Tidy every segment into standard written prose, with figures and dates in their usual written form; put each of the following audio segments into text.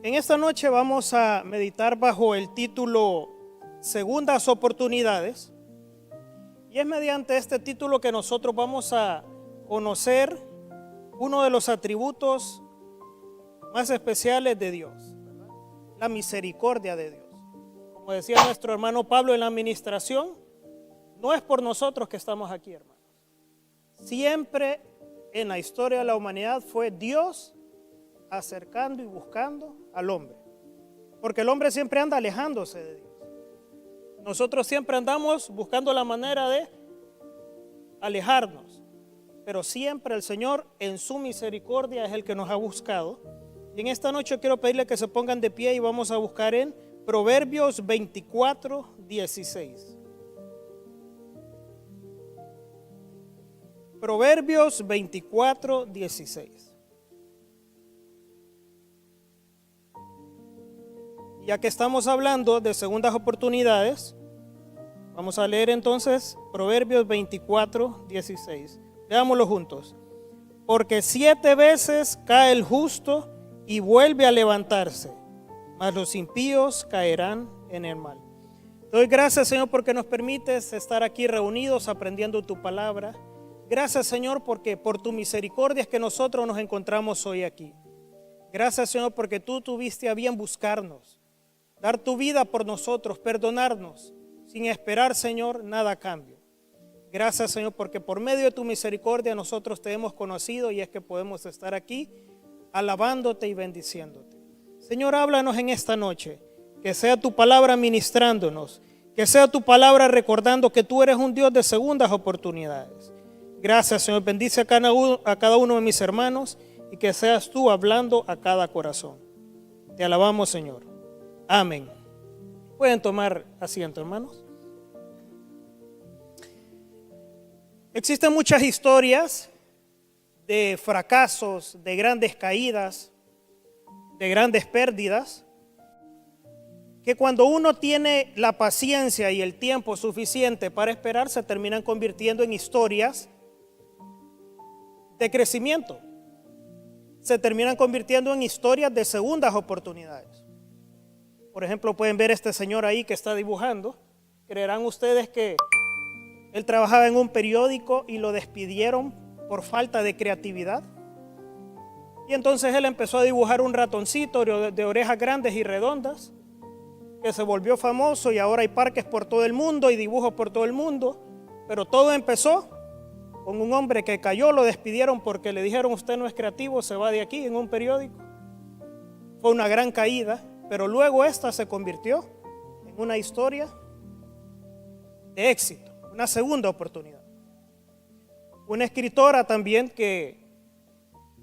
En esta noche vamos a meditar bajo el título Segundas Oportunidades, y es mediante este título que nosotros vamos a conocer uno de los atributos más especiales de Dios, ¿verdad? La misericordia de Dios. Como decía nuestro hermano Pablo en la administración, no es por nosotros que estamos aquí, hermanos. Siempre en la historia de la humanidad fue Dios acercando y buscando al hombre, porque el hombre siempre anda alejándose de Dios. Nosotros siempre andamos buscando la manera de alejarnos, pero siempre el Señor en su misericordia es el que nos ha buscado. Y en esta noche quiero pedirle que se pongan de pie y vamos a buscar en Proverbios 24:16. Proverbios 24:16. Ya que estamos hablando de segundas oportunidades, vamos a leer entonces Proverbios 24:16. Leámoslo juntos. Porque 7 veces cae el justo y vuelve a levantarse, mas los impíos caerán en el mal. Te doy gracias, Señor, porque nos permites estar aquí reunidos aprendiendo tu palabra. Gracias, Señor, porque por tu misericordia es que nosotros nos encontramos hoy aquí. Gracias, Señor, porque tú tuviste a bien buscarnos, dar tu vida por nosotros, perdonarnos, sin esperar, Señor, nada a cambio. Gracias, Señor, porque por medio de tu misericordia nosotros te hemos conocido y es que podemos estar aquí alabándote y bendiciéndote. Señor, háblanos en esta noche, que sea tu palabra ministrándonos, que sea tu palabra recordando que tú eres un Dios de segundas oportunidades. Gracias, Señor, bendice a cada uno de mis hermanos y que seas tú hablando a cada corazón. Te alabamos, Señor. Amén. Pueden tomar asiento, hermanos. Existen muchas historias de fracasos, de grandes caídas, de grandes pérdidas, que cuando uno tiene la paciencia y el tiempo suficiente para esperar, se terminan convirtiendo en historias de crecimiento. Se terminan convirtiendo en historias de segundas oportunidades. Por ejemplo, pueden ver este señor ahí que está dibujando. Creerán ustedes que él trabajaba en un periódico y lo despidieron por falta de creatividad. Y entonces él empezó a dibujar un ratoncito de orejas grandes y redondas que se volvió famoso y ahora hay parques por todo el mundo y dibujos por todo el mundo. Pero todo empezó con un hombre que cayó, lo despidieron porque le dijeron: usted no es creativo, se va de aquí, en un periódico. Fue una gran caída, pero luego esta se convirtió en una historia de éxito, una segunda oportunidad. Una escritora también que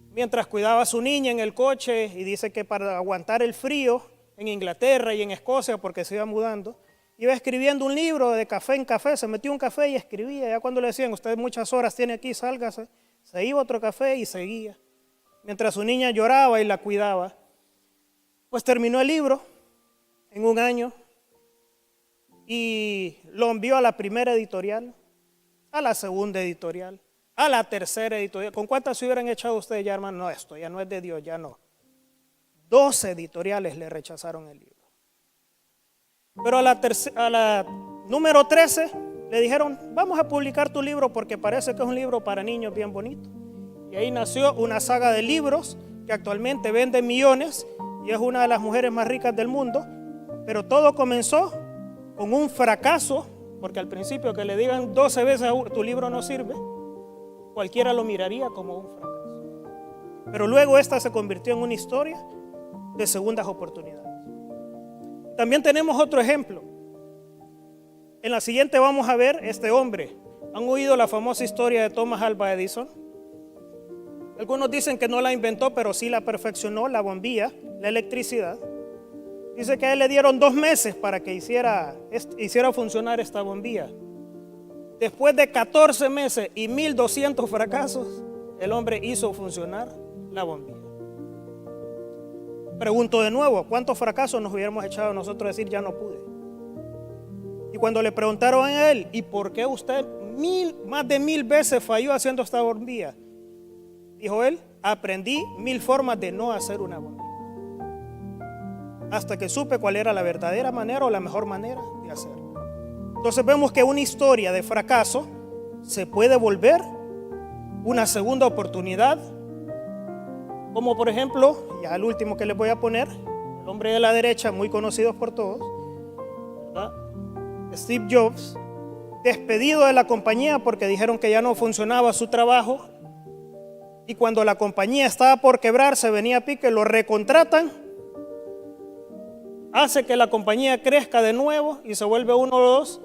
mientras cuidaba a su niña en el coche, y dice que para aguantar el frío en Inglaterra y en Escocia, porque se iba mudando, iba escribiendo un libro de café en café, se metió un café y escribía. Ya cuando le decían: usted muchas horas tiene aquí, sálgase, se iba a otro café y seguía. Mientras su niña lloraba y la cuidaba, pues terminó el libro en un año y lo envió a la primera editorial, a la segunda editorial, a la tercera editorial. ¿Con cuántas se hubieran echado ustedes ya, hermano? No, esto ya no es de Dios, ya no. 12 editoriales le rechazaron el libro. Pero a la número 13 le dijeron: vamos a publicar tu libro porque parece que es un libro para niños bien bonito. Y ahí nació una saga de libros que actualmente vende millones y es una de las mujeres más ricas del mundo. Pero todo comenzó con un fracaso, porque al principio que le digan 12 veces tu libro no sirve, cualquiera lo miraría como un fracaso. Pero luego esta se convirtió en una historia de segundas oportunidades. También tenemos otro ejemplo. En la siguiente vamos a ver este hombre. ¿Han oído la famosa historia de Thomas Alva Edison? Algunos dicen que no la inventó, pero sí la perfeccionó, la bombilla, la electricidad. Dice que a él le dieron 2 meses para que hiciera funcionar esta bombilla. Después de 14 meses y 1200 fracasos, el hombre hizo funcionar la bombilla. Pregunto de nuevo: ¿cuántos fracasos nos hubiéramos echado nosotros a decir ya no pude? Y cuando le preguntaron a él, ¿y por qué usted más de 1000 veces falló haciendo esta bombilla? Dijo él, aprendí 1000 formas de no hacer una bombilla, hasta que supe cuál era la verdadera manera o la mejor manera de hacerlo. Entonces vemos que una historia de fracaso se puede volver una segunda oportunidad, como por ejemplo, ya el último que les voy a poner, el hombre de la derecha, muy conocido por todos, ¿verdad? Steve Jobs, despedido de la compañía porque dijeron que ya no funcionaba su trabajo, y cuando la compañía estaba por quebrar, se venía a pique, lo recontratan, hace que la compañía crezca de nuevo y se vuelve uno de los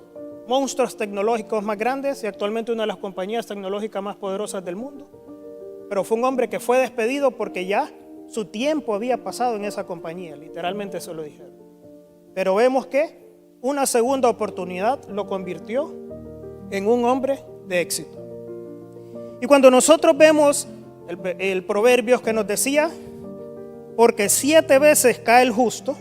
monstruos tecnológicos más grandes y actualmente una de las compañías tecnológicas más poderosas del mundo. Pero fue un hombre que fue despedido porque ya su tiempo había pasado en esa compañía, literalmente se lo dijeron. Pero vemos que una segunda oportunidad lo convirtió en un hombre de éxito. Y cuando nosotros vemos el proverbio que nos decía, porque 7 veces cae el justo,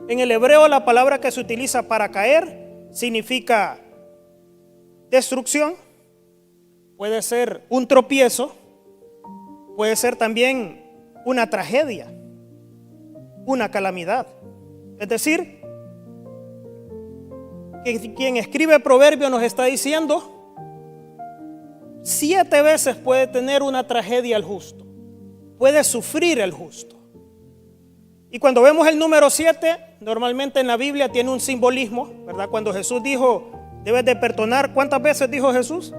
en el hebreo la palabra que se utiliza para caer significa destrucción, puede ser un tropiezo, puede ser también una tragedia, una calamidad. Es decir, que quien escribe proverbio nos está diciendo 7 veces puede tener una tragedia el justo, puede sufrir el justo. Y cuando vemos el número 7, normalmente en la Biblia tiene un simbolismo, ¿verdad? Cuando Jesús dijo, debes de perdonar, ¿cuántas veces dijo Jesús?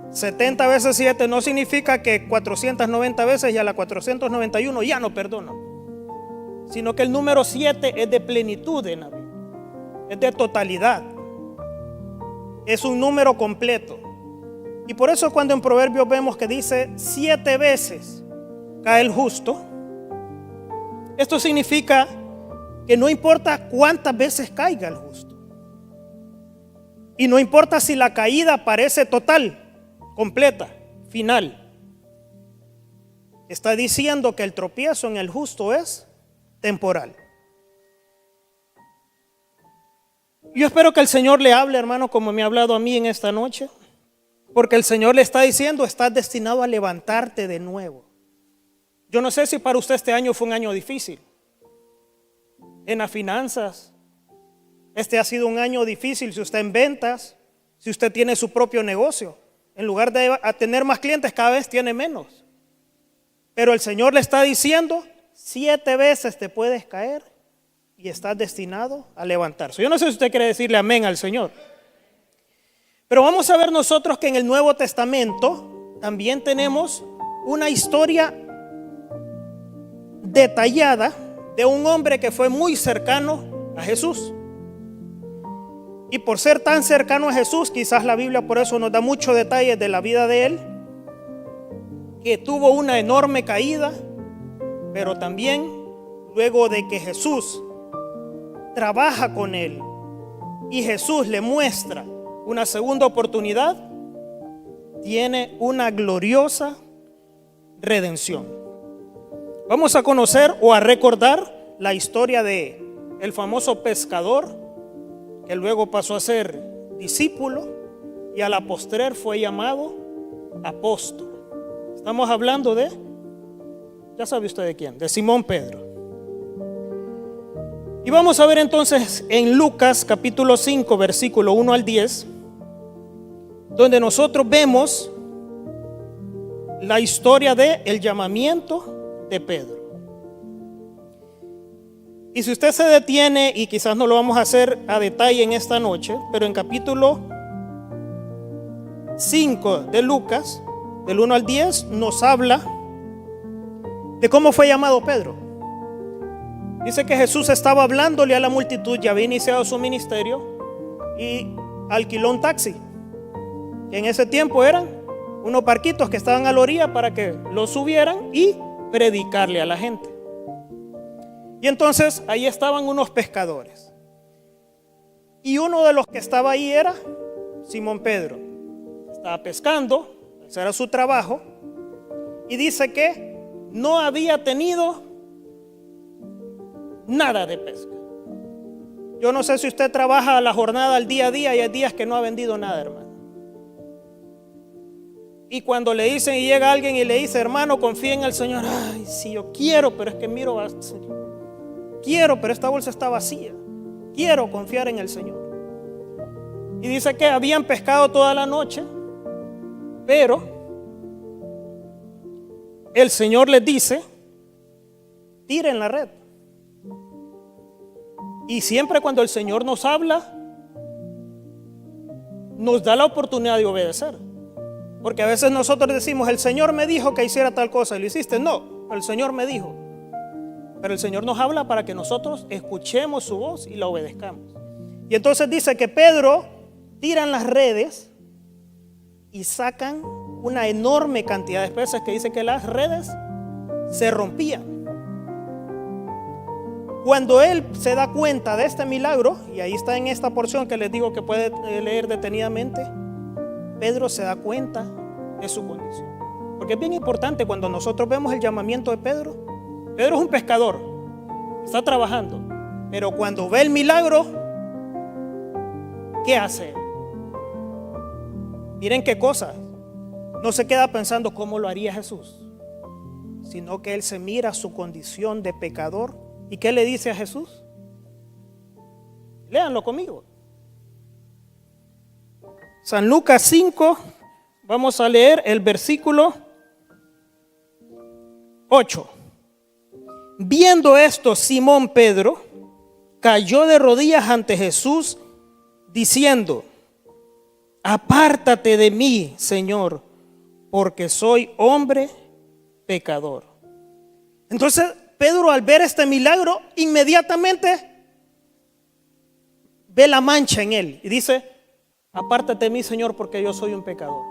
70 veces 7 no significa que 490 veces y a la 491 ya no perdono, sino que el número 7 es de plenitud en la Biblia, es de totalidad, es un número completo. Y por eso cuando en Proverbios vemos que dice 7 veces cae el justo, esto significa que no importa cuántas veces caiga el justo, y no importa si la caída parece total, completa, final, está diciendo que el tropiezo en el justo es temporal. Yo espero que el Señor le hable, hermano, como me ha hablado a mí en esta noche, porque el Señor le está diciendo, estás destinado a levantarte de nuevo. Yo no sé si para usted este año fue un año difícil en las finanzas. Este ha sido un año difícil si usted en ventas, si usted tiene su propio negocio. En lugar de tener más clientes, cada vez tiene menos. Pero el Señor le está diciendo, 7 veces te puedes caer y estás destinado a levantarse. Yo no sé si usted quiere decirle amén al Señor. Pero vamos a ver nosotros que en el Nuevo Testamento también tenemos una historia detallada de un hombre que fue muy cercano a Jesús. Y por ser tan cercano a Jesús, quizás la Biblia por eso nos da muchos detalles de la vida de él, que tuvo una enorme caída, pero también luego de que Jesús trabaja con él y Jesús le muestra una segunda oportunidad, tiene una gloriosa redención. Vamos a conocer o a recordar la historia de el famoso pescador que luego pasó a ser discípulo y a la postrer fue llamado apóstol. Estamos hablando de, ya sabe usted de quién, de Simón Pedro. Y vamos a ver entonces en Lucas capítulo 5 versículo 1 al 10, donde nosotros vemos la historia del llamamiento de Pedro. Y si usted se detiene, y quizás no lo vamos a hacer a detalle en esta noche, pero en capítulo 5 de Lucas, del 1 al 10, nos habla de cómo fue llamado Pedro. Dice que Jesús estaba hablándole a la multitud, ya había iniciado su ministerio, y alquiló un taxi, que en ese tiempo eran unos barquitos que estaban a la orilla para que lo subieran y predicarle a la gente. Y entonces ahí estaban unos pescadores, y uno de los que estaba ahí era Simón Pedro. Estaba pescando, ese era su trabajo, y dice que no había tenido nada de pesca. Yo no sé si usted trabaja la jornada al día a día y hay días que no ha vendido nada, hermano. Y cuando le dicen y llega alguien y le dice, hermano, confía en el Señor. Ay, sí, yo quiero, pero es que miro, quiero, pero esta bolsa está vacía. Quiero confiar en el Señor. Y dice que habían pescado toda la noche, pero el Señor les dice, tiren la red. Y siempre cuando el Señor nos habla, nos da la oportunidad de obedecer. Porque a veces nosotros decimos, el Señor me dijo que hiciera tal cosa y lo hiciste. No, el Señor me dijo. Pero el Señor nos habla para que nosotros escuchemos su voz y la obedezcamos. Y entonces dice que Pedro tiran las redes y sacan una enorme cantidad de peces, que dice que las redes se rompían. Cuando él se da cuenta de este milagro, y ahí está en esta porción que les digo que puede leer detenidamente, Pedro se da cuenta de su condición. Porque es bien importante cuando nosotros vemos el llamamiento de Pedro. Pedro es un pescador, está trabajando, pero cuando ve el milagro, ¿qué hace? Miren qué cosa. No se queda pensando cómo lo haría Jesús, sino que él se mira su condición de pecador. ¿Y qué le dice a Jesús? Léanlo conmigo. San Lucas 5, vamos a leer el versículo 8. Viendo esto, Simón Pedro cayó de rodillas ante Jesús, diciendo, apártate de mí, Señor, porque soy hombre pecador. Entonces, Pedro, al ver este milagro, inmediatamente ve la mancha en él y dice, apártate de mí, Señor, porque yo soy un pecador.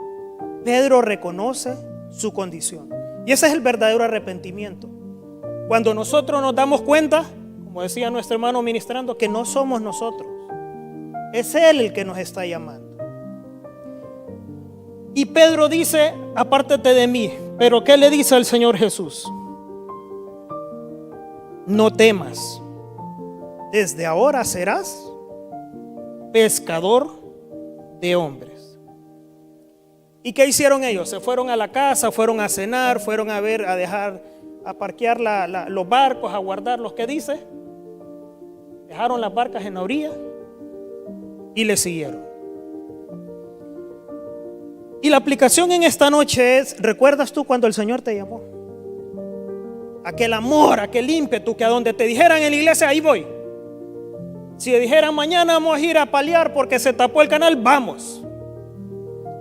Pedro reconoce su condición. Y ese es el verdadero arrepentimiento. Cuando nosotros nos damos cuenta, como decía nuestro hermano ministrando, que no somos nosotros. Es Él el que nos está llamando. Y Pedro dice, apártate de mí. Pero ¿qué le dice al Señor Jesús? No temas. Desde ahora serás pescador de hombres. ¿Y qué hicieron ellos? Se fueron a la casa, fueron a cenar, fueron a ver, a parquear los barcos, a guardarlos. ¿Qué dice? Dejaron las barcas en la orilla y le siguieron. Y la aplicación en esta noche es, ¿recuerdas tú cuando el Señor te llamó? Aquel amor, aquel ímpetu que a donde te dijeran en la iglesia, ahí voy. Si dijeran mañana vamos a ir a paliar porque se tapó el canal, vamos.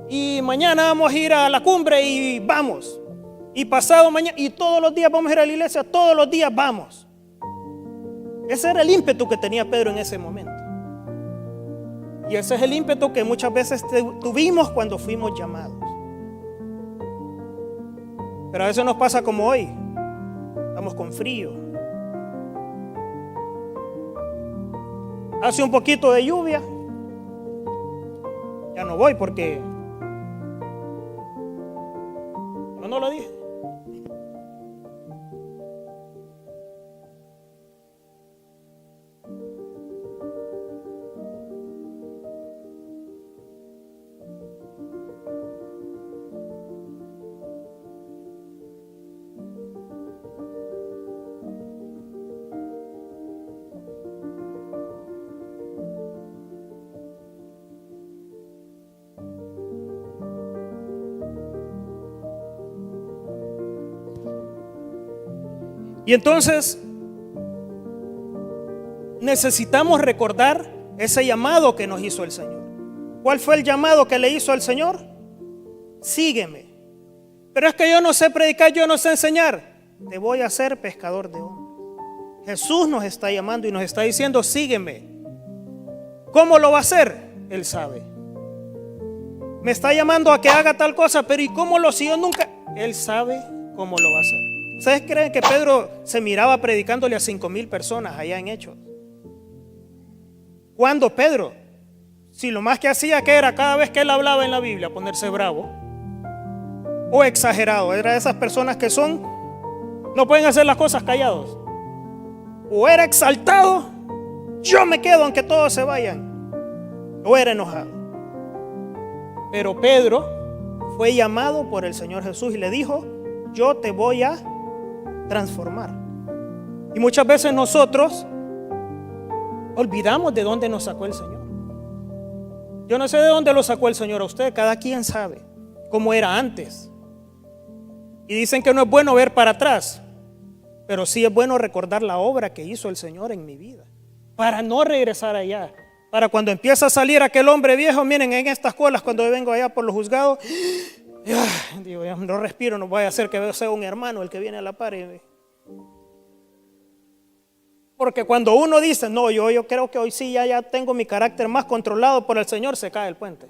Y mañana vamos a ir a la cumbre y vamos. Y pasado mañana, y todos los días vamos a ir a la iglesia, todos los días vamos. Ese era el ímpetu que tenía Pedro en ese momento. Y ese es el ímpetu que muchas veces tuvimos cuando fuimos llamados. Pero a veces nos pasa como hoy. Estamos con frío. Hace un poquito de lluvia. Ya no voy porque yo no lo dije. Y entonces necesitamos recordar ese llamado que nos hizo el Señor. ¿Cuál fue el llamado que le hizo al Señor? Sígueme. Pero es que yo no sé predicar, yo no sé enseñar. Te voy a hacer pescador de hombres. Jesús nos está llamando y nos está diciendo, sígueme. ¿Cómo lo va a hacer? Él sabe. Me está llamando a que haga tal cosa, pero ¿y cómo lo siguió nunca? Él sabe cómo lo va a hacer. ¿Ustedes creen que Pedro se miraba predicándole a 5,000 personas allá en Hechos? ¿Cuándo Pedro? Si lo más que hacía que era cada vez que él hablaba en la Biblia ponerse bravo o exagerado. Era de esas personas que no pueden hacer las cosas callados. O era exaltado, yo me quedo aunque todos se vayan. No era enojado. Pero Pedro fue llamado por el Señor Jesús y le dijo: yo te voy a transformar. Y muchas veces nosotros olvidamos de dónde nos sacó el Señor. Yo no sé de dónde lo sacó el Señor a usted, cada quien sabe cómo era antes. Y dicen que no es bueno ver para atrás, pero sí es bueno recordar la obra que hizo el Señor en mi vida, para no regresar allá. Para cuando empieza a salir aquel hombre viejo, miren, en estas colas, cuando yo vengo allá por los juzgados, digo, ya no respiro, no vaya a ser que sea un hermano el que viene a la par. Porque cuando uno dice, no, yo creo que hoy sí ya tengo mi carácter más controlado por el Señor, se cae el puente.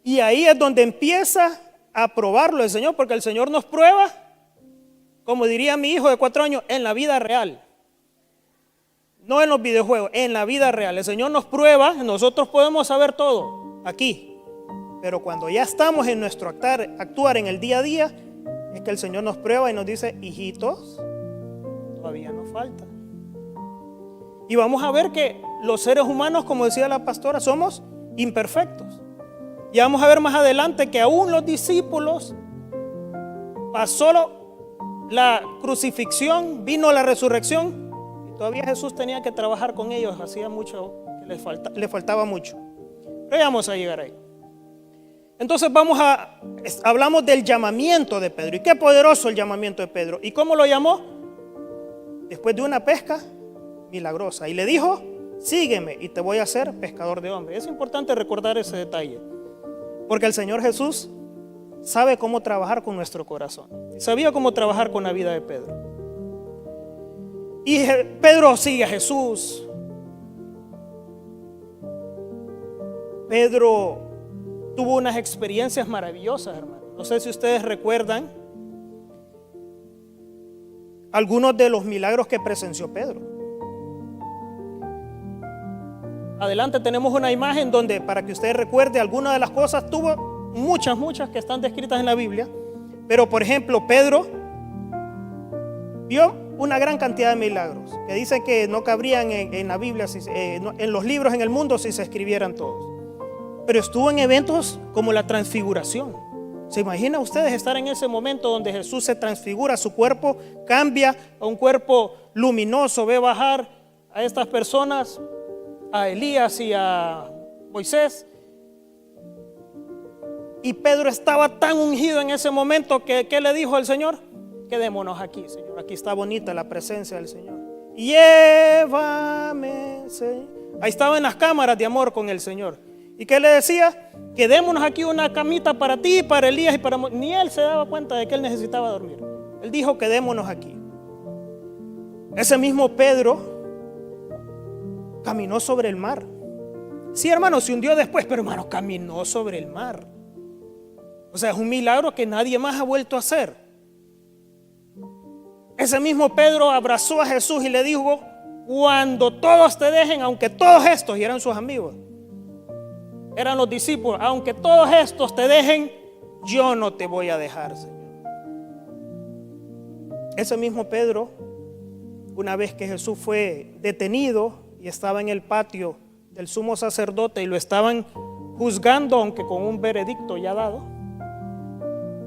Y ahí es donde empieza a probarlo el Señor, porque el Señor nos prueba, como diría mi hijo de 4 años, en la vida real. No en los videojuegos, en la vida real. El Señor nos prueba, nosotros podemos saber todo aquí. Pero cuando ya estamos en nuestro actuar en el día a día, es que el Señor nos prueba y nos dice: hijitos, todavía nos falta. Y vamos a ver que los seres humanos, como decía la pastora, somos imperfectos. Y vamos a ver más adelante que aún los discípulos, pasó la crucifixión, vino la resurrección, y todavía Jesús tenía que trabajar con ellos. Hacía mucho que le faltaba mucho. Pero ya vamos a llegar ahí. Entonces hablamos del llamamiento de Pedro. Y qué poderoso el llamamiento de Pedro. ¿Y cómo lo llamó? Después de una pesca milagrosa. Y le dijo: sígueme y te voy a hacer pescador de hombres. Es importante recordar ese detalle, porque el Señor Jesús sabe cómo trabajar con nuestro corazón. Sabía cómo trabajar con la vida de Pedro. Y Pedro sigue a Jesús. Pedro tuvo unas experiencias maravillosas, hermano. No sé si ustedes recuerdan algunos de los milagros que presenció Pedro. Adelante tenemos una imagen donde, para que ustedes recuerden algunas de las cosas, tuvo muchas que están descritas en la Biblia. Pero por ejemplo, Pedro vio una gran cantidad de milagros que dicen que no cabrían en la Biblia, en los libros en el mundo, si se escribieran todos. Pero estuvo en eventos como la transfiguración. ¿Se imagina ustedes estar en ese momento donde Jesús se transfigura, su cuerpo cambia a un cuerpo luminoso, ve bajar a estas personas, a Elías y a Moisés? Y Pedro estaba tan ungido en ese momento que ¿qué le dijo al Señor? Quedémonos aquí, Señor. Aquí está bonita la presencia del Señor. Llévame, Señor. Ahí estaba en las cámaras de amor con el Señor. ¿Y qué le decía? Quedémonos aquí, una camita para ti, para Elías y para Moisés. Ni él se daba cuenta de que él necesitaba dormir. Él dijo: quedémonos aquí. Ese mismo Pedro caminó sobre el mar. Sí, hermano, se hundió después, pero hermano, caminó sobre el mar. O sea, es un milagro que nadie más ha vuelto a hacer. Ese mismo Pedro abrazó a Jesús y le dijo: cuando todos te dejen, aunque todos estos, y eran sus amigos, eran los discípulos, aunque todos estos te dejen, yo no te voy a dejar, Señor. Ese mismo Pedro, una vez que Jesús fue detenido y estaba en el patio del sumo sacerdote y lo estaban juzgando, aunque con un veredicto ya dado,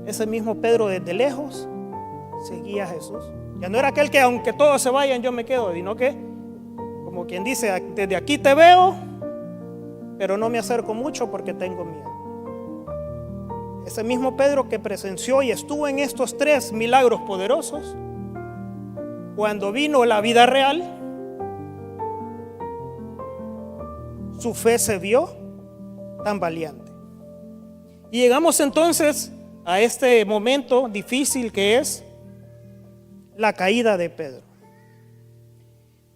ese mismo Pedro desde lejos seguía a Jesús. Ya no era aquel que aunque todos se vayan yo me quedo, sino que, como quien dice, desde aquí te veo, pero no me acerco mucho porque tengo miedo. Ese mismo Pedro que presenció y estuvo en estos 3 milagros poderosos, cuando vino la vida real, su fe se vio tambaleante. Y llegamos entonces a este momento difícil que es la caída de Pedro.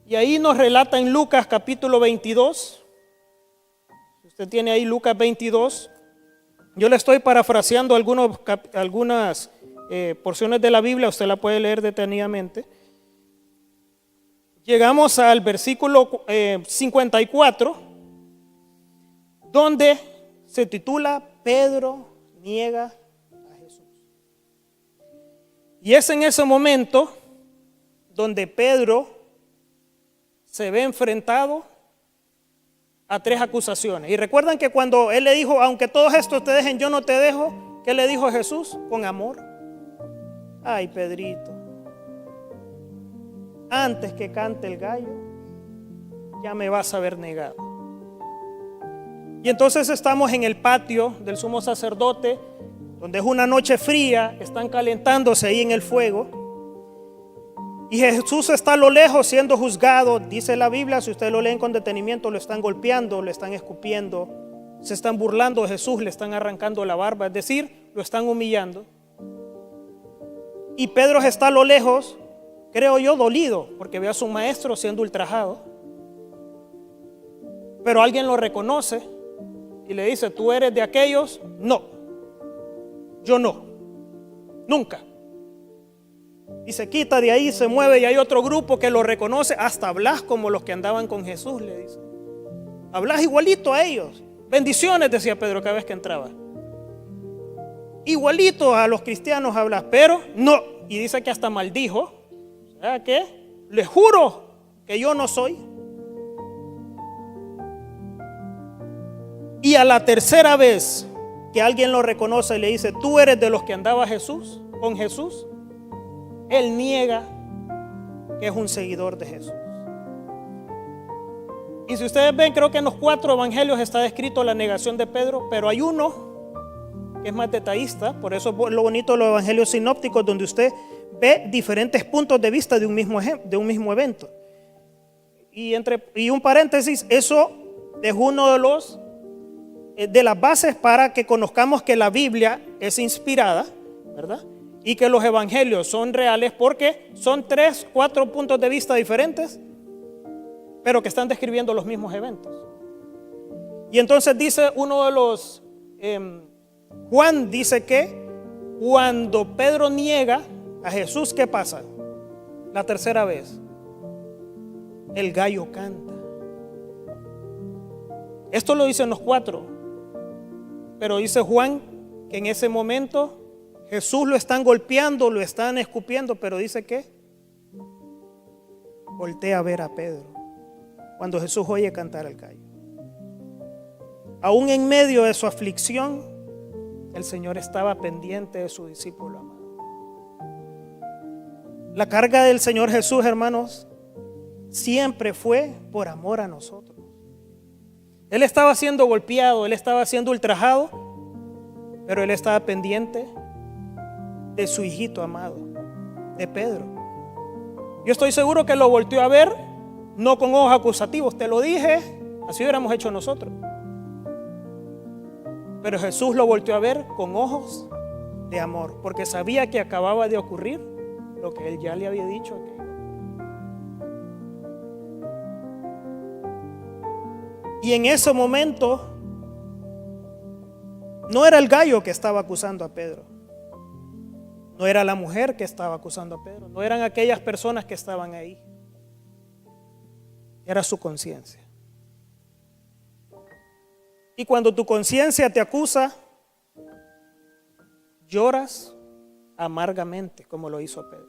Y ahí nos relata en Lucas capítulo 22. Usted tiene ahí Lucas 22. Yo le estoy parafraseando algunas porciones de la Biblia, usted la puede leer detenidamente. Llegamos al versículo 54, donde se titula: Pedro niega a Jesús. Y es en ese momento donde Pedro se ve enfrentado a 3 acusaciones. Y recuerdan que cuando él le dijo, aunque todos estos te dejen, yo no te dejo, ¿qué le dijo Jesús? Con amor. Ay, Pedrito, antes que cante el gallo, ya me vas a haber negado. Y entonces estamos en el patio del sumo sacerdote, donde es una noche fría, están calentándose ahí en el fuego. Y Jesús está a lo lejos siendo juzgado. Dice la Biblia, si ustedes lo leen con detenimiento, lo están golpeando, lo están escupiendo, se están burlando de Jesús, le están arrancando la barba, es decir, lo están humillando. Y Pedro está a lo lejos, creo yo, dolido, porque ve a su maestro siendo ultrajado. Pero alguien lo reconoce y le dice, ¿tú eres de aquellos? No, yo no, nunca. Y se quita de ahí, se mueve y hay otro grupo que lo reconoce. Hasta hablas como los que andaban con Jesús, le dice. Hablas igualito a ellos. Bendiciones, decía Pedro cada vez que entraba. Igualito a los cristianos hablas, pero no. Y dice que hasta maldijo. ¿Sabes qué? Les juro que yo no soy. Y a la tercera vez que alguien lo reconoce y le dice, tú eres de los que andaba con Jesús, él niega que es un seguidor de Jesús. Y si ustedes ven, creo que en los 4 evangelios está descrito la negación de Pedro, pero hay uno que es más detallista. Por eso es lo bonito de los evangelios sinópticos, donde usted ve diferentes puntos de vista de un mismo evento. Y un paréntesis, eso es uno de las bases para que conozcamos que la Biblia es inspirada, ¿verdad? Y que los evangelios son reales, porque son 3, 4 puntos de vista diferentes, pero que están describiendo los mismos eventos. Y entonces dice uno de los, Juan dice que cuando Pedro niega a Jesús, ¿qué pasa? La tercera vez, el gallo canta. Esto lo dicen los 4, pero dice Juan que en ese momento Jesús lo están golpeando, lo están escupiendo, pero dice que voltea a ver a Pedro cuando Jesús oye cantar al gallo. Aún en medio de su aflicción, el Señor estaba pendiente de su discípulo amado. La carga del Señor Jesús, hermanos, siempre fue por amor a nosotros. Él estaba siendo golpeado, él estaba siendo ultrajado, pero él estaba pendiente de su hijito amado, de Pedro. Yo estoy seguro que lo volteó a ver, no con ojos acusativos, te lo dije, así hubiéramos hecho nosotros. Pero Jesús lo volteó a ver con ojos de amor, porque sabía que acababa de ocurrir lo que él ya le había dicho. Y en ese momento no era el gallo que estaba acusando a Pedro, no era la mujer que estaba acusando a Pedro, no eran aquellas personas que estaban ahí, era su conciencia. Y cuando tu conciencia te acusa, lloras amargamente, como lo hizo Pedro.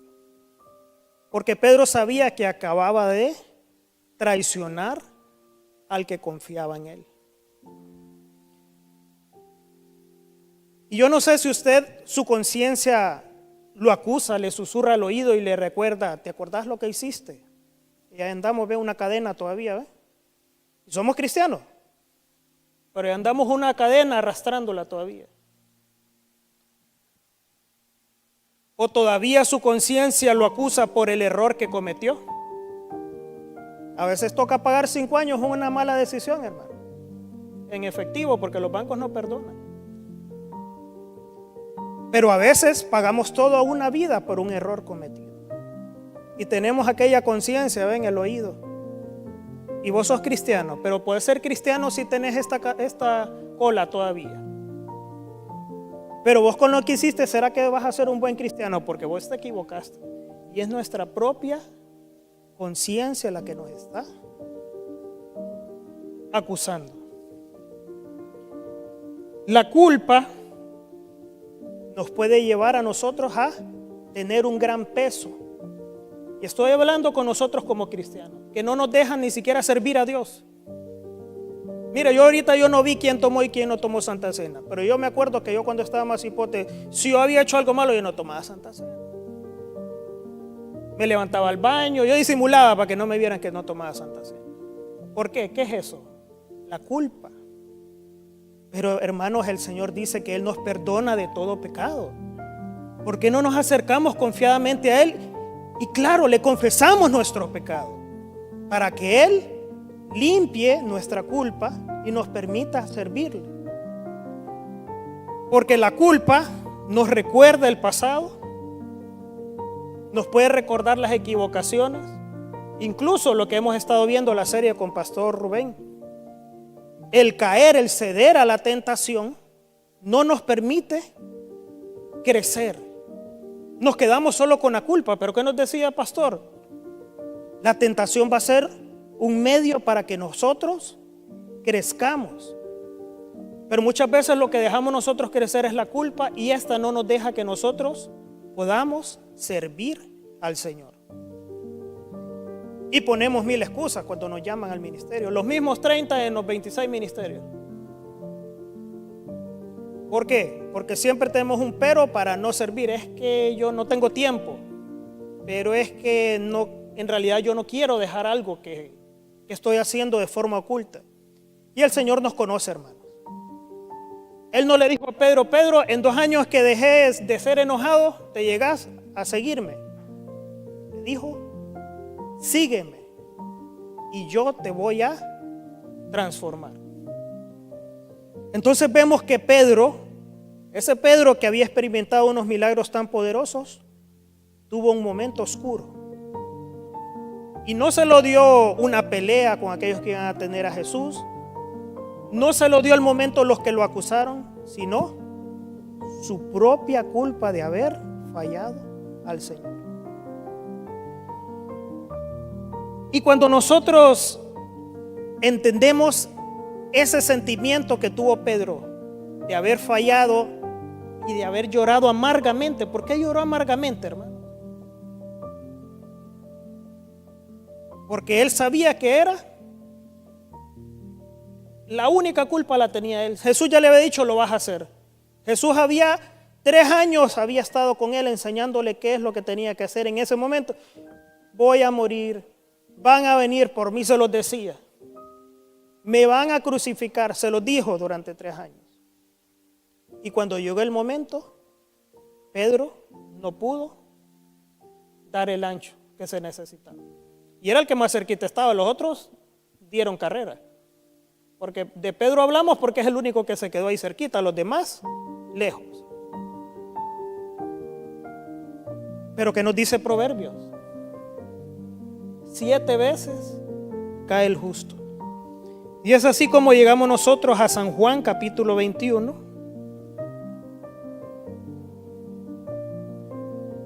Porque Pedro sabía que acababa de traicionar al que confiaba en él. Y yo no sé si usted, su conciencia lo acusa, le susurra al oído y le recuerda, ¿te acordás lo que hiciste? Y ahí andamos, ve una cadena todavía, ¿ve? Y somos cristianos, pero ahí andamos una cadena arrastrándola todavía. O todavía su conciencia lo acusa por el error que cometió. A veces toca pagar 5 años una mala decisión, hermano, en efectivo, porque los bancos no perdonan. Pero a veces pagamos toda una vida por un error cometido. Y tenemos aquella conciencia, ven, el oído. Y vos sos cristiano, pero puedes ser cristiano si tenés esta cola todavía. Pero vos con lo que hiciste, ¿será que vas a ser un buen cristiano? Porque vos te equivocaste. Y es nuestra propia conciencia la que nos está acusando. La culpa nos puede llevar a nosotros a tener un gran peso. Y estoy hablando con nosotros como cristianos. que no nos dejan ni siquiera servir a Dios. Mira, yo no vi quién tomó y quién no tomó Santa Cena, pero yo me acuerdo que yo cuando estaba más hipote, si yo había hecho algo malo, yo no tomaba Santa Cena. Me levantaba al baño, yo disimulaba para que no me vieran que no tomaba Santa Cena. ¿Por qué? ¿Qué es eso? La culpa. Pero hermanos, el Señor dice que Él nos perdona de todo pecado. ¿Por qué no nos acercamos confiadamente a Él? Y claro, le confesamos nuestros pecados para que Él limpie nuestra culpa y nos permita servirle. Porque la culpa nos recuerda el pasado, nos puede recordar las equivocaciones, incluso lo que hemos estado viendo en la serie con Pastor Rubén. El caer, el ceder a la tentación no nos permite crecer. Nos quedamos solo con la culpa. Pero ¿qué nos decía Pastor? La tentación va a ser un medio para que nosotros crezcamos. Pero muchas veces lo que dejamos nosotros crecer es la culpa, y esta no nos deja que nosotros podamos servir al Señor. Y ponemos mil excusas cuando nos llaman al ministerio. Los mismos 30 en los 26 ministerios. ¿Por qué? Porque siempre tenemos un pero para no servir. Es que yo no tengo tiempo. Pero es que no, en realidad yo no quiero dejar algo que estoy haciendo de forma oculta. Y el Señor nos conoce, hermanos. Él no le dijo a Pedro: Pedro, en 2 años que dejes de ser enojado, te llegas a seguirme. Le dijo: sígueme y yo te voy a transformar. Entonces vemos que Pedro, ese Pedro que había experimentado unos milagros tan poderosos, tuvo un momento oscuro. Y no se lo dio una pelea con aquellos que iban a tener a Jesús. No se lo dio el momento los que lo acusaron, sino su propia culpa de haber fallado al Señor. Y cuando nosotros entendemos ese sentimiento que tuvo Pedro de haber fallado y de haber llorado amargamente. ¿Por qué lloró amargamente, hermano? Porque él sabía que era la única culpa la tenía él. Jesús ya le había dicho: lo vas a hacer. Jesús había 3 años había estado con él enseñándole qué es lo que tenía que hacer en ese momento. Voy a morir, van a venir por mí, se los decía. Me van a crucificar, se los dijo durante 3 años. Y cuando llegó el momento, Pedro no pudo dar el ancho que se necesitaba. Y era el que más cerquita estaba. Los otros dieron carrera. Porque de Pedro hablamos porque es el único que se quedó ahí cerquita. Los demás, lejos. Pero ¿qué nos dice Proverbios? 7 veces cae el justo. Y es así como llegamos nosotros a San Juan capítulo 21.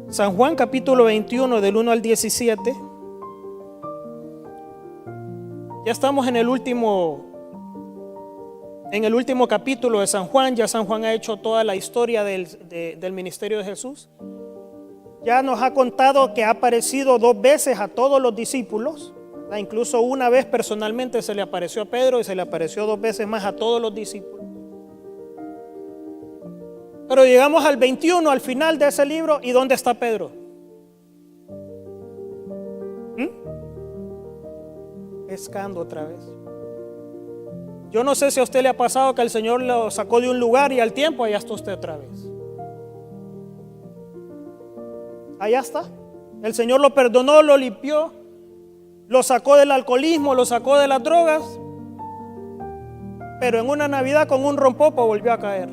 San Juan capítulo 21 del 1 al 17. Ya estamos en el último capítulo de San Juan. Ya San Juan ha hecho toda la historia del ministerio de Jesús. Ya nos ha contado que ha aparecido 2 veces a todos los discípulos. Incluso una vez personalmente se le apareció a Pedro y se le apareció 2 veces más a todos los discípulos. Pero llegamos al 21, al final de ese libro, ¿y dónde está Pedro? Pescando otra vez. Yo no sé si a usted le ha pasado que el Señor lo sacó de un lugar y al tiempo allá está usted otra vez. Allá está. El Señor lo perdonó, lo limpió, lo sacó del alcoholismo, lo sacó de las drogas, pero en una Navidad con un rompopo volvió a caer.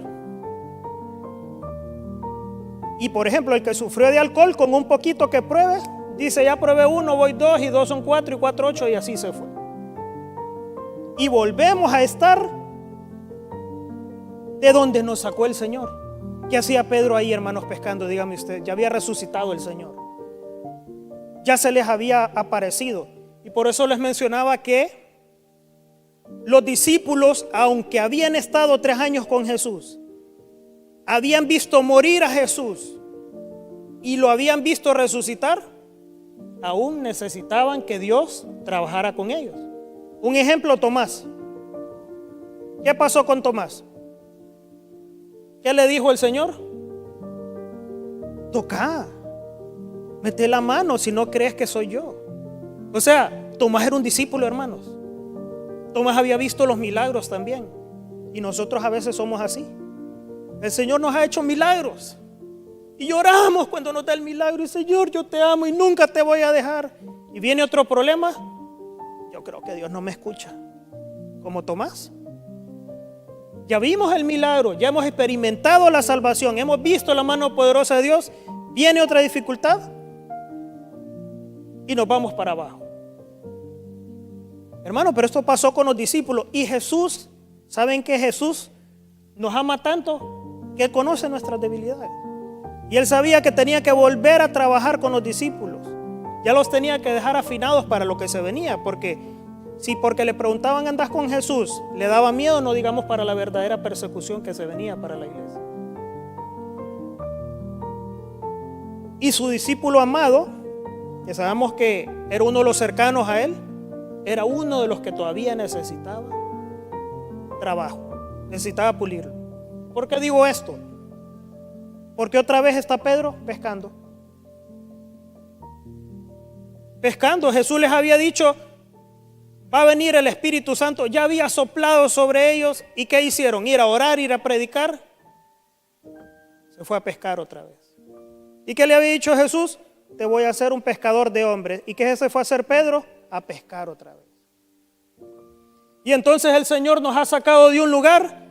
Y por ejemplo, el que sufrió de alcohol, con un poquito que pruebe, dice: ya probé 1, voy 2, y 2 son 4, y 4 8, y así se fue. Y volvemos a estar de donde nos sacó el Señor. ¿Qué hacía Pedro ahí, hermanos, pescando? Dígame usted. Ya había resucitado el Señor. Ya se les había aparecido. Y por eso les mencionaba que los discípulos, aunque habían estado 3 años con Jesús, habían visto morir a Jesús y lo habían visto resucitar, aún necesitaban que Dios trabajara con ellos. Un ejemplo, Tomás. ¿Qué pasó con Tomás? ¿Qué le dijo el Señor? Toca, mete la mano si no crees que soy yo. O sea, Tomás era un discípulo, hermanos. Tomás había visto los milagros también. Y nosotros a veces somos así. El Señor nos ha hecho milagros. Y lloramos cuando nos da el milagro. Y Señor, yo te amo y nunca te voy a dejar. Y viene otro problema. Yo creo que Dios no me escucha. Como Tomás. Ya vimos el milagro, ya hemos experimentado la salvación, hemos visto la mano poderosa de Dios. Viene otra dificultad y nos vamos para abajo. Hermano, pero esto pasó con los discípulos. Y Jesús, ¿saben que Jesús nos ama tanto que Él conoce nuestras debilidades? Y Él sabía que tenía que volver a trabajar con los discípulos. Ya los tenía que dejar afinados para lo que se venía. Porque si porque le preguntaban ¿andás con Jesús? Le daba miedo, no digamos para la verdadera persecución que se venía para la iglesia. Y su discípulo amado, que sabemos que era uno de los cercanos a Él, era uno de los que todavía necesitaba trabajo, necesitaba pulirlo. ¿Por qué digo esto? Porque otra vez está Pedro pescando. Pescando, Jesús les había dicho, va a venir el Espíritu Santo, ya había soplado sobre ellos. ¿Y qué hicieron? Ir a orar, ir a predicar. Se fue a pescar otra vez. ¿Y qué le había dicho Jesús? Te voy a hacer un pescador de hombres. ¿Y qué se fue a hacer Pedro? A pescar otra vez. Y entonces el Señor nos ha sacado de un lugar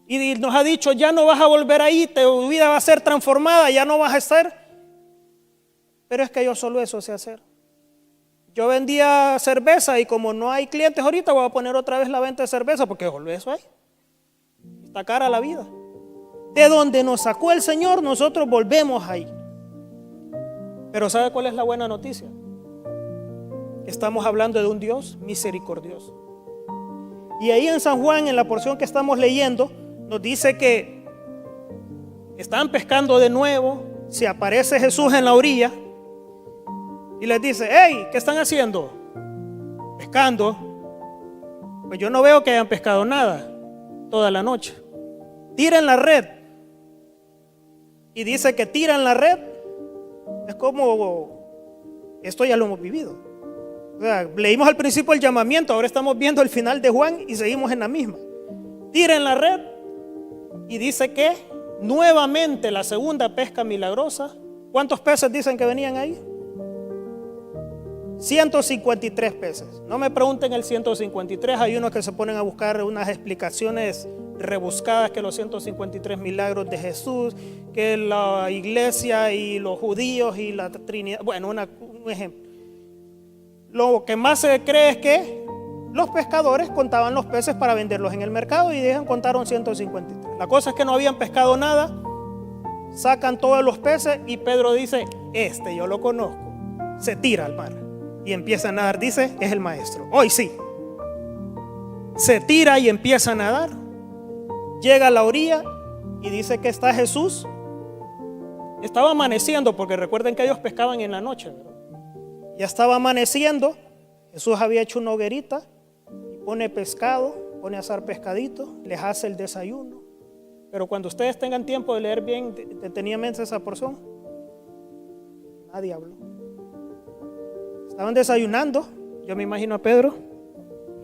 y nos ha dicho, ya no vas a volver ahí, tu vida va a ser transformada, ya no vas a estar. Pero es que yo solo eso sé hacer. Yo vendía cerveza y como no hay clientes ahorita, voy a poner otra vez la venta de cerveza porque solo eso hay. Está cara la vida. De donde nos sacó el Señor, nosotros volvemos ahí. Pero ¿sabe cuál es la buena noticia? Estamos hablando de un Dios misericordioso. Y ahí en San Juan, en la porción que estamos leyendo, nos dice que están pescando de nuevo, se aparece Jesús en la orilla y les dice, hey, ¿qué están haciendo? Pescando. Pues yo no veo que hayan pescado nada toda la noche. Tiren la red. Y dice que tiran la red. Es como, esto ya lo hemos vivido. O sea, leímos al principio el llamamiento, ahora estamos viendo el final de Juan y seguimos en la misma. Tiren la red. Y dice que nuevamente la segunda pesca milagrosa. ¿Cuántos peces dicen que venían ahí? 153 peces. No me pregunten el 153, hay unos que se ponen a buscar unas explicaciones rebuscadas, que los 153 milagros de Jesús, que la iglesia y los judíos y la Trinidad. Bueno, un ejemplo. Lo que más se cree es que los pescadores contaban los peces para venderlos en el mercado y contaron 153. La cosa es que no habían pescado nada, sacan todos los peces y Pedro dice, yo lo conozco, se tira al mar. Y empieza a nadar, dice, es el maestro. Hoy sí. Se tira y empieza a nadar. Llega a la orilla y dice que está Jesús. Estaba amaneciendo, porque recuerden que ellos pescaban en la noche, ¿verdad? Ya estaba amaneciendo. Jesús había hecho una hoguerita y pone pescado, pone a asar pescadito, les hace el desayuno. Pero cuando ustedes tengan tiempo de leer bien detenidamente esa porción, nadie habló. Estaban desayunando, yo me imagino a Pedro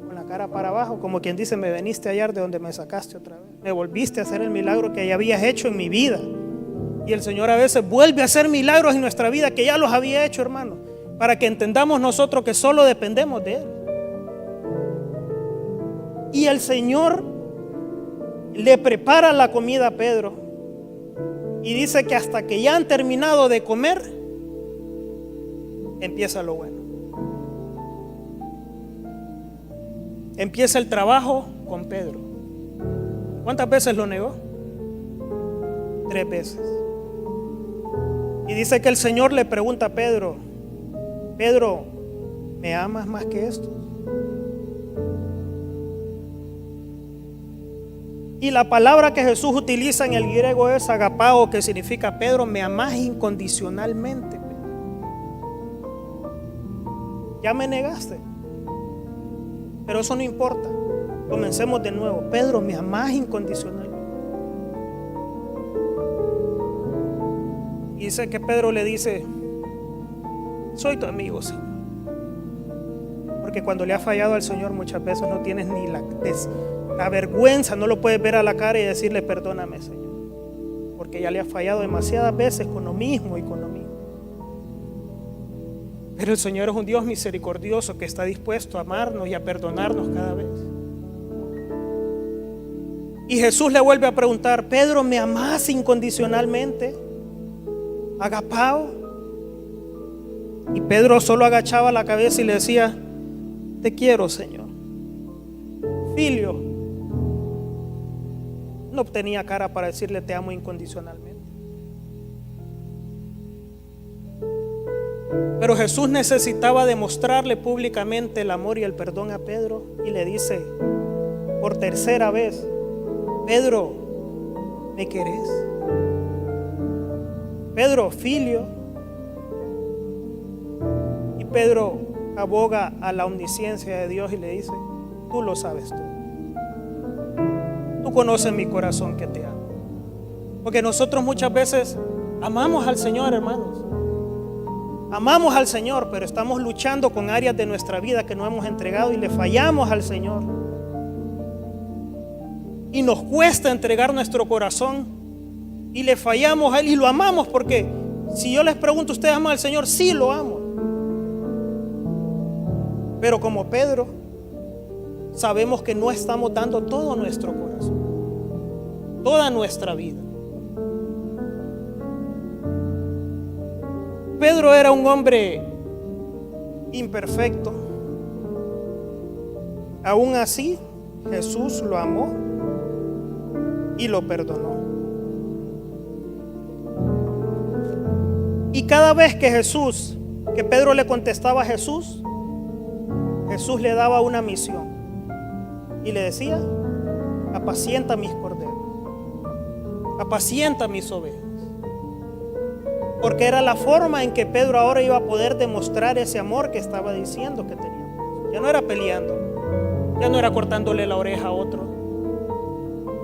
con la cara para abajo, como quien dice, me veniste a hallar de donde me sacaste otra vez. Me volviste a hacer el milagro que ya habías hecho en mi vida. Y el Señor a veces vuelve a hacer milagros en nuestra vida que ya los había hecho, hermano, para que entendamos nosotros que solo dependemos de Él. Y el Señor le prepara la comida a Pedro y dice que hasta que ya han terminado de comer, empieza lo bueno. Empieza el trabajo con Pedro. ¿Cuántas veces lo negó? 3 veces. Y dice que el Señor le pregunta a Pedro, Pedro, ¿me amas más que esto? Y la palabra que Jesús utiliza en el griego es agapao, que significa, Pedro, me amas incondicionalmente. ya me negaste. Pero eso no importa. Comencemos de nuevo. Pedro, ¿me amás incondicionalmente? Y dice que Pedro le dice: soy tu amigo, Señor. Porque cuando le ha fallado al Señor muchas veces no tienes ni la vergüenza, no lo puedes ver a la cara y decirle: perdóname, Señor. Porque ya le ha fallado demasiadas veces con lo mismo y con lo mismo. Pero el Señor es un Dios misericordioso que está dispuesto a amarnos y a perdonarnos cada vez. Y Jesús le vuelve a preguntar: Pedro, ¿me amás incondicionalmente? Agapao. Y Pedro solo agachaba la cabeza y le decía: te quiero, Señor. Filio. No tenía cara para decirle: te amo incondicionalmente. Pero Jesús necesitaba demostrarle públicamente el amor y el perdón a Pedro, y le dice por tercera vez: Pedro, ¿me querés? Pedro, Filio. Y Pedro aboga a la omnisciencia de Dios y le dice: tú lo sabes todo. Tú conoces mi corazón que te amo. Porque nosotros muchas veces amamos al Señor, hermanos. Amamos al Señor, pero estamos luchando con áreas de nuestra vida que no hemos entregado y le fallamos al Señor. Y nos cuesta entregar nuestro corazón y le fallamos a Él y lo amamos, porque si yo les pregunto: ¿ustedes aman al Señor? Sí, lo amo. Pero como Pedro, sabemos que no estamos dando todo nuestro corazón, toda nuestra vida. Pedro era un hombre imperfecto. Aún así, Jesús lo amó y lo perdonó. Y cada vez que Pedro le contestaba a Jesús, Jesús le daba una misión y le decía: apacienta mis corderos, apacienta mis ovejas. Porque era la forma en que Pedro ahora iba a poder demostrar ese amor que estaba diciendo que tenía. Ya no era peleando, ya no era cortándole la oreja a otro,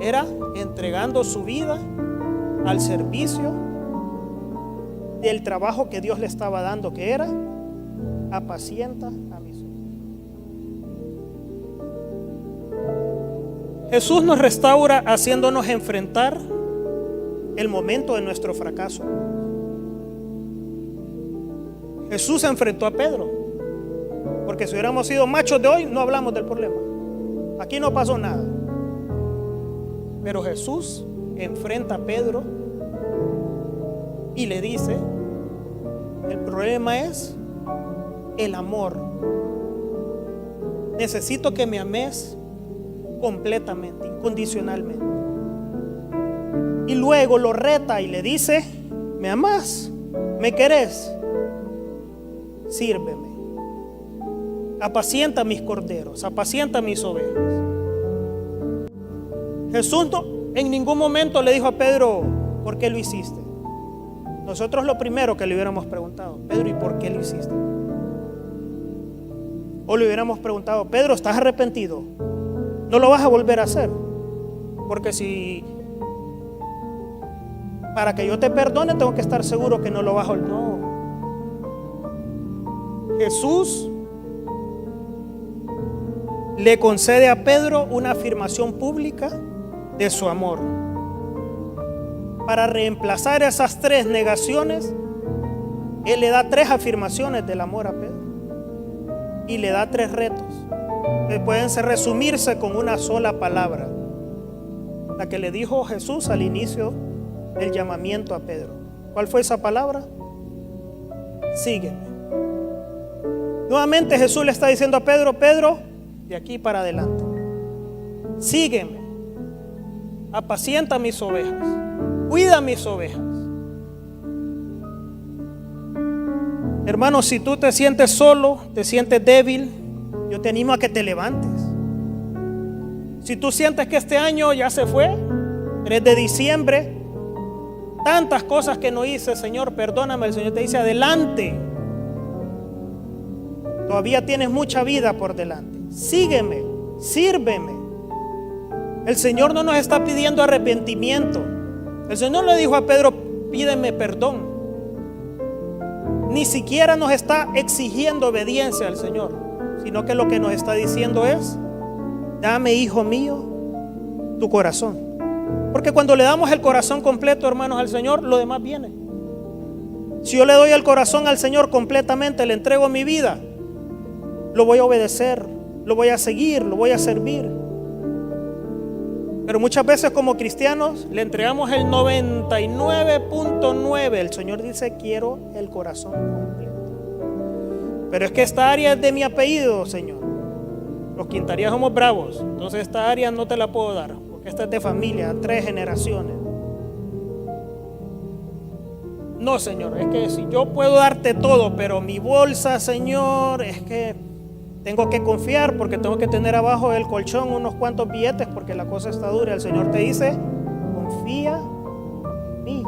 era entregando su vida al servicio del trabajo que Dios le estaba dando, que era: apacienta a mis ovejas. Jesús nos restaura haciéndonos enfrentar el momento de nuestro fracaso. Jesús enfrentó a Pedro, porque si hubiéramos sido machos de hoy, no hablamos del problema. Aquí no pasó nada. Pero Jesús enfrenta a Pedro y le dice: el problema es el amor. Necesito que me ames completamente, incondicionalmente. Y luego lo reta y le dice: ¿me amás? ¿Me querés? Sírveme. Apacienta mis corderos, apacienta mis ovejas. Jesús en ningún momento le dijo a Pedro: ¿por qué lo hiciste? Nosotros lo primero que le hubiéramos preguntado: Pedro, ¿y por qué lo hiciste? O le hubiéramos preguntado: Pedro, ¿estás arrepentido? ¿No lo vas a volver a hacer? Porque si para que yo te perdone tengo que estar seguro que no lo vas a volver. No. Jesús le concede a Pedro una afirmación pública de su amor. Para reemplazar esas 3 negaciones, Él le da 3 afirmaciones del amor a Pedro y le da 3 retos que pueden resumirse con una sola palabra, la que le dijo Jesús al inicio del llamamiento a Pedro. ¿Cuál fue esa palabra? Sígueme. Nuevamente Jesús le está diciendo a Pedro: Pedro, de aquí para adelante, sígueme, apacienta mis ovejas, cuida mis ovejas. Hermano, si tú te sientes solo, te sientes débil, yo te animo a que te levantes. Si tú sientes que este año ya se fue, 3 de diciembre, tantas cosas que no hice, Señor, perdóname, el Señor te dice: adelante. Todavía tienes mucha vida por delante. Sígueme, sírveme. El Señor no nos está pidiendo arrepentimiento. El Señor le dijo a Pedro, pídeme perdón. Ni siquiera nos está exigiendo obediencia al Señor, sino que lo que nos está diciendo es, dame, hijo mío, tu corazón. Porque cuando le damos el corazón completo, hermanos, al Señor, lo demás viene. Si yo le doy el corazón al Señor completamente, le entrego mi vida, lo voy a obedecer, lo voy a seguir, lo voy a servir. Pero muchas veces como cristianos le entregamos el 99.9. El Señor dice, quiero el corazón completo. Pero es que esta área es de mi apellido, Señor. Los Quintarías somos bravos, entonces esta área no te la puedo dar, porque esta es de familia, 3 generaciones. No, Señor, es que si yo puedo darte todo, pero mi bolsa, Señor, es que tengo que confiar, porque tengo que tener abajo del colchón unos cuantos billetes, porque la cosa está dura. El Señor te dice, confía en mí.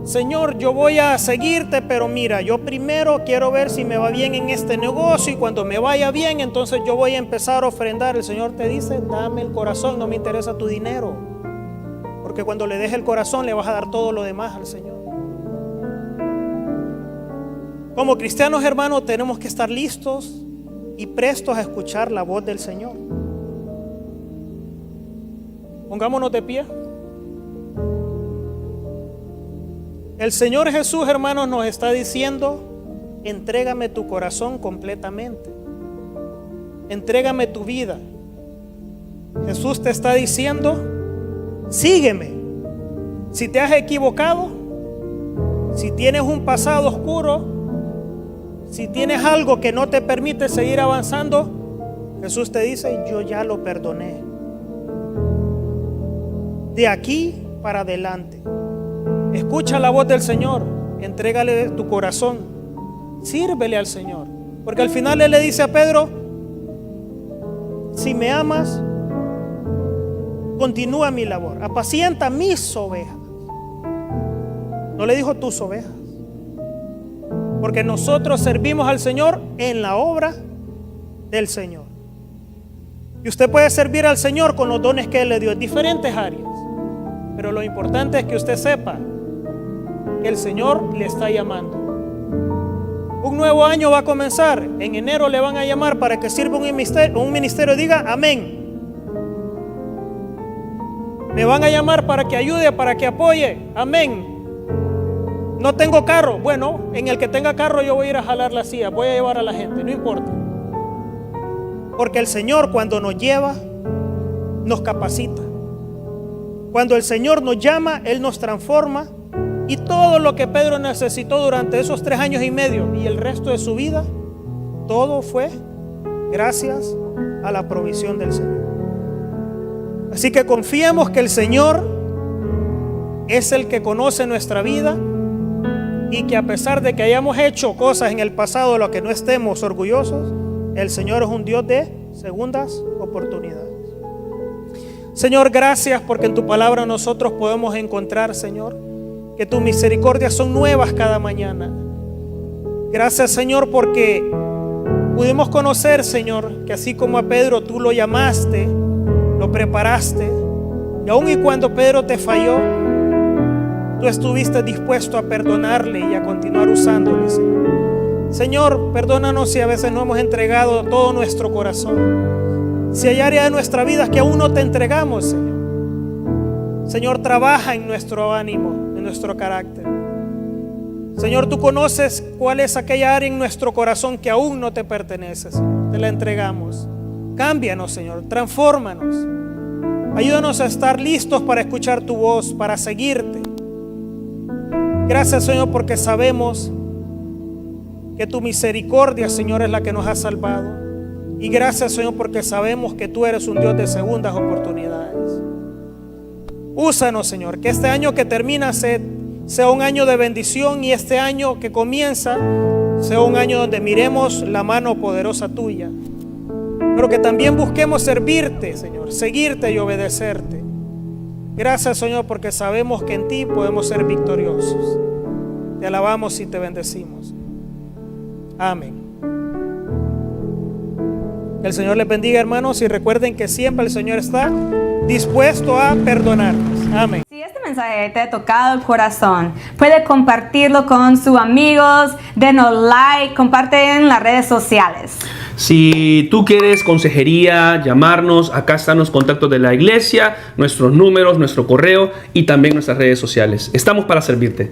Señor, yo voy a seguirte, pero mira, yo primero quiero ver si me va bien en este negocio, y cuando me vaya bien, entonces yo voy a empezar a ofrendar. El Señor te dice, dame el corazón, no me interesa tu dinero, porque cuando le des el corazón le vas a dar todo lo demás al Señor. Como cristianos, hermanos, tenemos que estar listos y prestos a escuchar la voz del Señor. Pongámonos de pie. El Señor Jesús, hermanos, nos está diciendo, entrégame tu corazón completamente. Entrégame tu vida. Jesús te está diciendo, sígueme. Si te has equivocado, si tienes un pasado oscuro, si tienes algo que no te permite seguir avanzando, Jesús te dice, yo ya lo perdoné. De aquí para adelante, escucha la voz del Señor, entrégale tu corazón, sírvele al Señor. Porque al final Él le dice a Pedro, si me amas, continúa mi labor, apacienta mis ovejas. No le dijo tus ovejas, porque nosotros servimos al Señor en la obra del Señor. Y usted puede servir al Señor con los dones que Él le dio en diferentes áreas, pero lo importante es que usted sepa que el Señor le está llamando. Un nuevo año va a comenzar. En enero le van a llamar para que sirva un ministerio. Diga amén. Me van a llamar para que ayude, para que apoye. Amén. No tengo carro. Bueno, en el que tenga carro yo voy a ir a jalar la silla, voy a llevar a la gente, no importa. Porque el Señor, cuando nos lleva, nos capacita. Cuando el Señor nos llama, Él nos transforma. Y todo lo que Pedro necesitó durante esos 3 años y medio y el resto de su vida, todo fue gracias a la provisión del Señor. Así que confiemos que el Señor es el que conoce nuestra vida, y que a pesar de que hayamos hecho cosas en el pasado de lo que no estemos orgullosos, el Señor es un Dios de segundas oportunidades. Señor, gracias porque en tu palabra nosotros podemos encontrar, Señor, que tus misericordias son nuevas cada mañana. Gracias, Señor, porque pudimos conocer, Señor, que así como a Pedro tú lo llamaste, lo preparaste, y aun y cuando Pedro te falló, tú estuviste dispuesto a perdonarle y a continuar usándole, Señor. Señor, perdónanos si a veces no hemos entregado todo nuestro corazón. Si hay áreas de nuestra vida que aún no te entregamos, Señor. Señor, trabaja en nuestro ánimo, nuestro carácter. Señor, tú conoces cuál es aquella área en nuestro corazón que aún no te pertenece, Señor. Te la entregamos. Cámbianos, Señor, transfórmanos. Ayúdanos a estar listos para escuchar tu voz, para seguirte. Gracias, Señor, porque sabemos que tu misericordia, Señor, es la que nos ha salvado. Y gracias, Señor, porque sabemos que tú eres un Dios de segundas oportunidades. Úsanos, Señor, que este año que termina sea un año de bendición, y este año que comienza sea un año donde miremos la mano poderosa tuya, pero que también busquemos servirte, Señor, seguirte y obedecerte. Gracias, Señor, porque sabemos que en ti podemos ser victoriosos. Te alabamos y te bendecimos. Amén. Que el Señor les bendiga, hermanos, y recuerden que siempre el Señor está dispuesto a perdonarnos. Amén. Si este mensaje te ha tocado el corazón, puede compartirlo con sus amigos, denos like, comparte en las redes sociales. Si tú quieres consejería, llamarnos, acá están los contactos de la iglesia, nuestros números, nuestro correo y también nuestras redes sociales. Estamos para servirte.